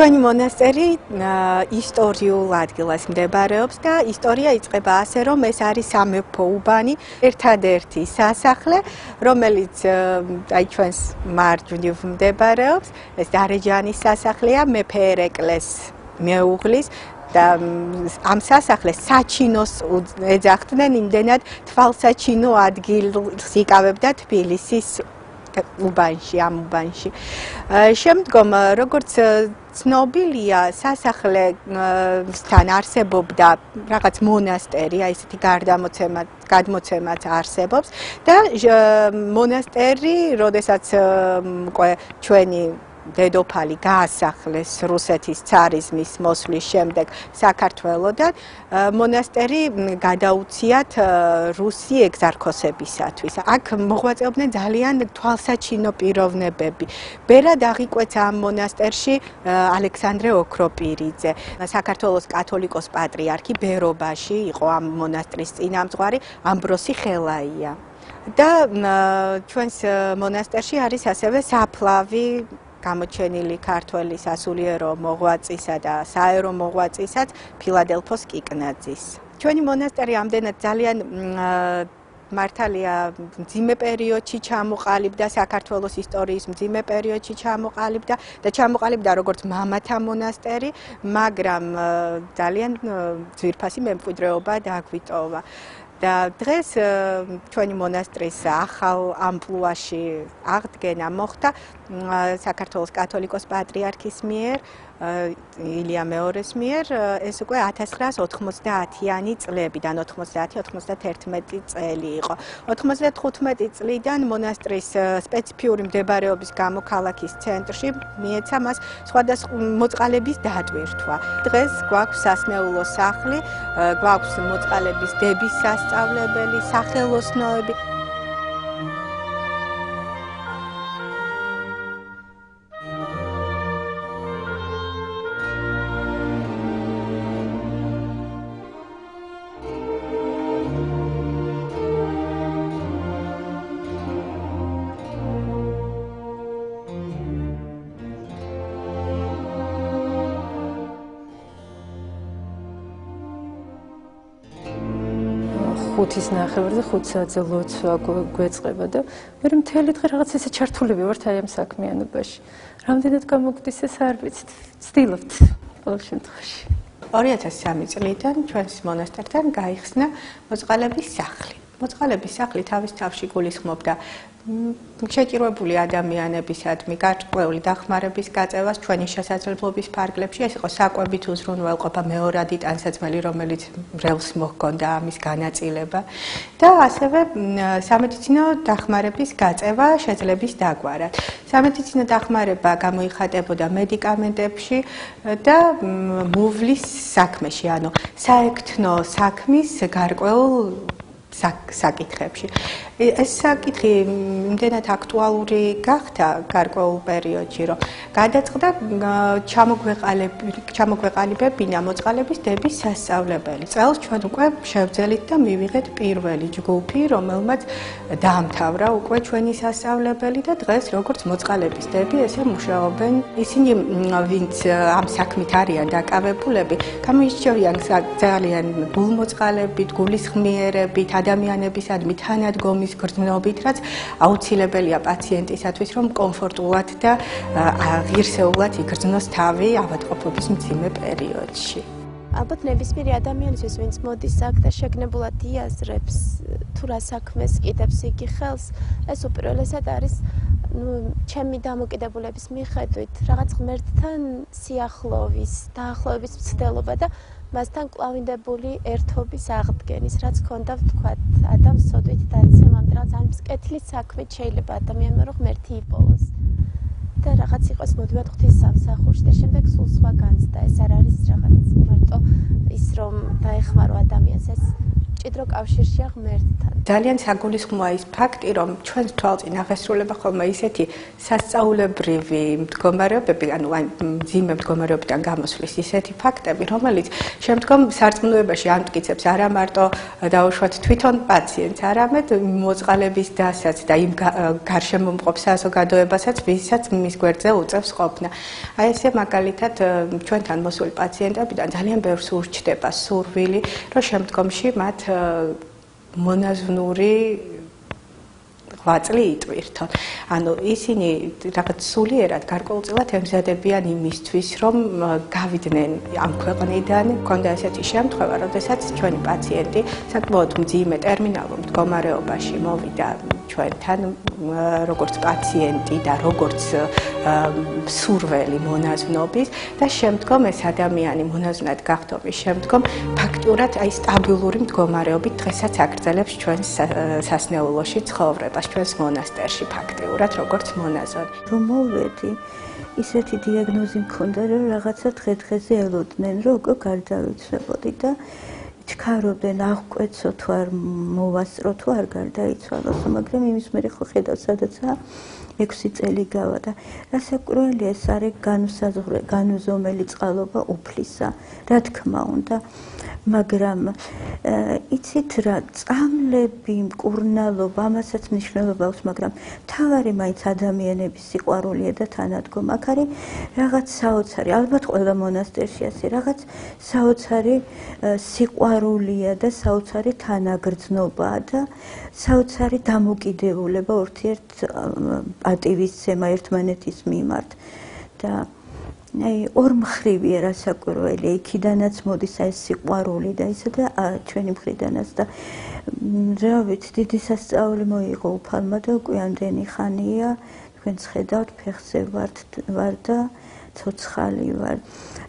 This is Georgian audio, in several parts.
ჩვენი მონასტერი ისტორიულ ადგილას მდებარეობს და ისტორია იწყება ასე, რომ ეს არის სამეფო უბანი, ერთადერთი სასახლე, რომელიც აი ჩვენს მარჯვნივ მდებარეობს. ეს დარეჯანის სასახლეა, მეფე ერეკლეს მეუღლის და ამ სასახლეს საჩინოს ეძახდნენ, იმდენად თვალსაჩინო ადგილს იკავებდა თბილისის უბანში, ამ უბანში. შემდგომ, როგორც ცნობილია, სასახლესთან არსებობდა რაღაც მონასტერი, აი ესეთი გადმოცემაც არსებობს და მონასტერი, როდესაც უკვე ჩვენი დედოფალი გაასახლეს რუსეთის ცარიზმის მოსვლის შემდეგ საქართველოდან, მონასტერი გადაუციათ რუსი ეგზარქოსებისათვის. აქ მოღვაწეობდნენ ძალიან თვალსაჩინო პიროვნებები. ბერად აღიკვეცა ამ მონასტერში ალექსანდრე ოქროპირიძე, საქართველოს კათოლიკოს პატრიარქი ბერობაში იყო ამ მონასტრის წინამძღვარი ამბროსი ხელაია. და ჩვენს მონასტერში არის ასევე საფლავი გამოჩენილი ქართველი სასულიერო მოღვაწისა და საერო მოღვაწისაც ფილადელფოს კიკნაძის. ჩვენი მონასტერი ამდენად ძალიან მართალია მძიმე პერიოდში ჩამოყალიბდა, საქართველოს ისტორიის მძიმე პერიოდში ჩამოყალიბდა როგორც მამათა მონასტერი, მაგრამ ძალიან ძვირფასი მემკვიდრეობა დაგვიტოვა. და დღეს ჩვენი მონასტრის ახალ ამპლუაში აღდგენა მოხდა საქართველოს კათოლიკოს პატრიარქის მიერ, ილია მეორეს მიერ, ეს უკვე 1990-იანი წლებიდან, 90-91 წელი იყო. 95 წლიდან მონასტრის სპეციფიური მდებარეობის გამო ქალაქის ცენტრში მიეცა მას სხვადასხვა მოწყალების დატვირთვა. დღეს გვაქვს სასნეულო სახლი, გვაქვს მოწყალების დების სასწავლებელი, სახელოსნოები. ხუთის ნახევარზე 5 საათზე ლოცვა გვეწყება და მე მთელი დღე რაღაც ესე ჩართულები ვართ აი ამ საქმიანობაში. რამდენად გამოგვდის ეს არ ვიცით. ვცდილობთ ყოველ შემთხვევაში. 2003 წლიდან ჩვენს მონასტერთან გაიხსნა მოწყალების სახლი. მოწყალების სახლი თავის თავში გულისხმობდა შეჭირვებული ადამიანებისადმი გარკვეული დახმარების გაწევას ჩვენი შესაძლებლობის ფარგლებში. ეს იყო საკვებით უზრუნველყოფა, მეორადი ტანსაცმელი, რომელიც მრევლს მოჰქონდა ამის განაწილება და ასევე სამედიცინო დახმარების გაწევა შეძლების დაგვარად. სამედიცინო დახმარება გამოიხატებოდა მედიკამენტებში და მოვლის საქმეში, ანუ საექთნო საქმის გარკვეულ საკითხებში. ეს საკითხი იმდენად აქტუალური გახდა გარკვეულ პერიოდში, რომ გადაწყდა ჩამოგვეყალიბებინა მოწყალების დების სასწავლებელი. წელს ჩვენ უკვე შევძელით და მივიღეთ პირველი ჯგუფი, რომელმაც დაამთავრა უკვე ჩვენი სასწავლებელი და დღეს როგორც მოწყალების დები, ესე მუშაობენ. ისინი, ვინც ამ საქმით არიან დაკავებულები, გამოირჩევიან ძალიან გულმოწყალებით, გულისხმიერებით, ადამიანებისადმი თანადგომის გრძნობით, რაც აუცილებელია პაციენტისათვის, რომ კომფორტულად და ღირსეულად იგრძნოს თავი ავადმყოფობის მძიმე პერიოდში. ალბათ ნებისმიერი ადამიანისთვის, ვინც მოდის აქ და შეგნებულად იაზრებს თუ რა საქმეს კიდებს იგი ხელს, ეს უპირველესად არის ჩემი დამოკიდებულების მიხედვით რაღაც ღმერთთან სიახლოვის, დაახლოების მცდელობა და მასთან კლავინდებული ერთობის აღდგენის, რაც ქონდა ვთქვათ, ადამიანს სოდვით დაცემამდე, რაღაც ამ მკეთლის საქმით შეიძლება ადამიანმა რომ ღმერთი იპოვოს და რაღაც იყოს მოდივად ღვთის სამსახურში და შემდეგ სულ სხვა განცდა. ეს არ არის რაღაც მარტო ის რომ დაეხმარო ადამიანს, ეს მჭიდრო კავშირშია ღმერთთან. ძალიან საგულისხმოა ის ფაქტი, რომ ჩვენს თვალწინ აღესრულება ხოლმე ისეთი სასწაულებრივი მდგომარეობები, ანუ მძიმე მდგომარეობიდან გამოსვლის ისეთი ფაქტები, რომელიც შემდგომ სარწმუნოებაში ამტკიცებს არა მარტო დაუშვათ თვითონ პაციენტს, არამედ მოწყალების დასაც და იმ გარშემომყოფ საზოგადოებასაც, ვისაც მის გვერდზე უწევს ყოფნა. აი ესე მაგალითად ჩვენთან მოსული პაციენტებიდან ძალიან ბევრს ურჩდება სურვილი, რომ შემდგომში მათ მონაზვნური ღვაწლი იტვირთონ. ანუ ისინი რაღაც სულიერად გარკვეულწილად ემზადებიან იმისთვის, რომ გავიდნენ ამ ქვეყნიდან. მქონდა ესეთი შემთხვევა, როდესაც ჩვენი პაციენტი საკმაოდ მძიმე ტერმინალურ მდგომარეობაში მოვიდა ჩვენთან როგორც პაციენტი და როგორც სურველი მონაზვნობის და შემდგომ ეს ადამიანი მონაზვნად გახდომის შემდგომ ფაქტურად აი სტაბილური მდგომარეობით დღესაც აგრძელებს ჩვენს სასნეულოში ცხოვრებას, ჩვენს მონასტერში ფაქტიურად როგორც მონაზონი. რომ მოვედი, ისეთი დიაგნოზი მქონდა, რომ რაღაცა დღე-დღეზე ელოდნენ, რომ უკვე გარდავიცვლებოდი და ჩქარობდნენ აღკვეცო თუ არ მოვასწრო თუ არ გარდაიცვალოსო, მაგრამ იმის მერე ხო ხედავ სადაცაა 6 წელი გავა და რასაკვირველია ეს არის განუზომელი წყალობა უფლისა, რა თქმა უნდა, მაგრამ იცით რა, წამლები, მკურნალობა, ამასაც მნიშვნელობა აქვს, მაგრამ თავარი მაინც ადამიანების სიყვარულია და თანადგომა. აქ არის რაღაც საოცარი, ალბათ ყველა მონასტერში ასე, რაღაც საოცარი სიყვარულია და საოცარი თანაგრძნობაა და საოცარი დამოკიდებულება ურთიერთ პატივისცემა ერთმანეთის მიმართ და აი ორმხრივია რასაკვირველია, იქიდანაც მოდის ეს სიყვარული და ისე და ჩვენი მხრიდანაც და რა ვიცი, დიდი სასწაული მოიღო უფალმა და უკვე ამდენი ხანია თქვენც ხედავთ ფეხზე ვარ და ცოცხალი ვარ.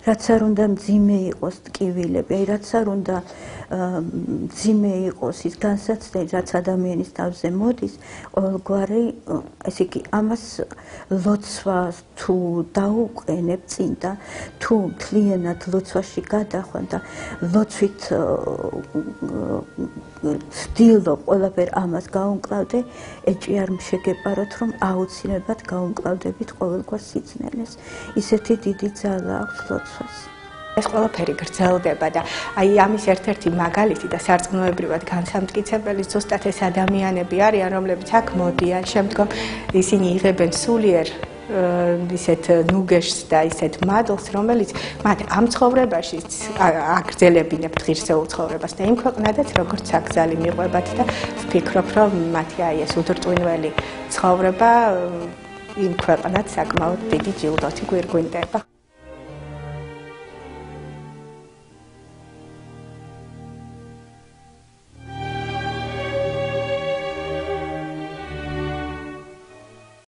რაც არ უნდა მძიმე იყოს ტკივილები, აი რაც არ უნდა მძიმე იყოს ის განსაცდელი, რაც ადამიანის თავზე მოდის, ყოველგვარი, ესე იგი, ამას ლოცვას თუ დაუყენებ წინ და თუ მთლიანად ლოცვაში გადახვან და ლოცვით ვდილობ ყველაფერ ამას გაუმკლავდე, ეჭვი არ შეგეპაროთ, რომ აუცილებლად გაუმკლავდებით ყოველგვარ სიძნელეს. ისეთი დიდი ძალა აქვს ლოცვას. ეს ყველაფერი გრძელდება და აი ამის ერთ-ერთი მაგალითი და სარწმუნოებრივად განსამტკიცებელი ზუსტად ეს ადამიანები არიან, რომლებიც აქ მოდიან, შემდგომ ისინი იღებენ სულიერ ისეთ ნუგეშს და ისეთ მადლს, რომელიც მათ ამ ცხოვრებაში აგრძელებინებთ ღირსეულ ცხოვრებას და იმ ქვეყნადაც როგორც აკრძალი მიყვებათ და ვფიქრობ, რომ მათი აი ეს უდრწვინველი ცხოვრება იმ ქვეყნად საკმაოდ დიდი ჯილდოთი გვირგვინდება.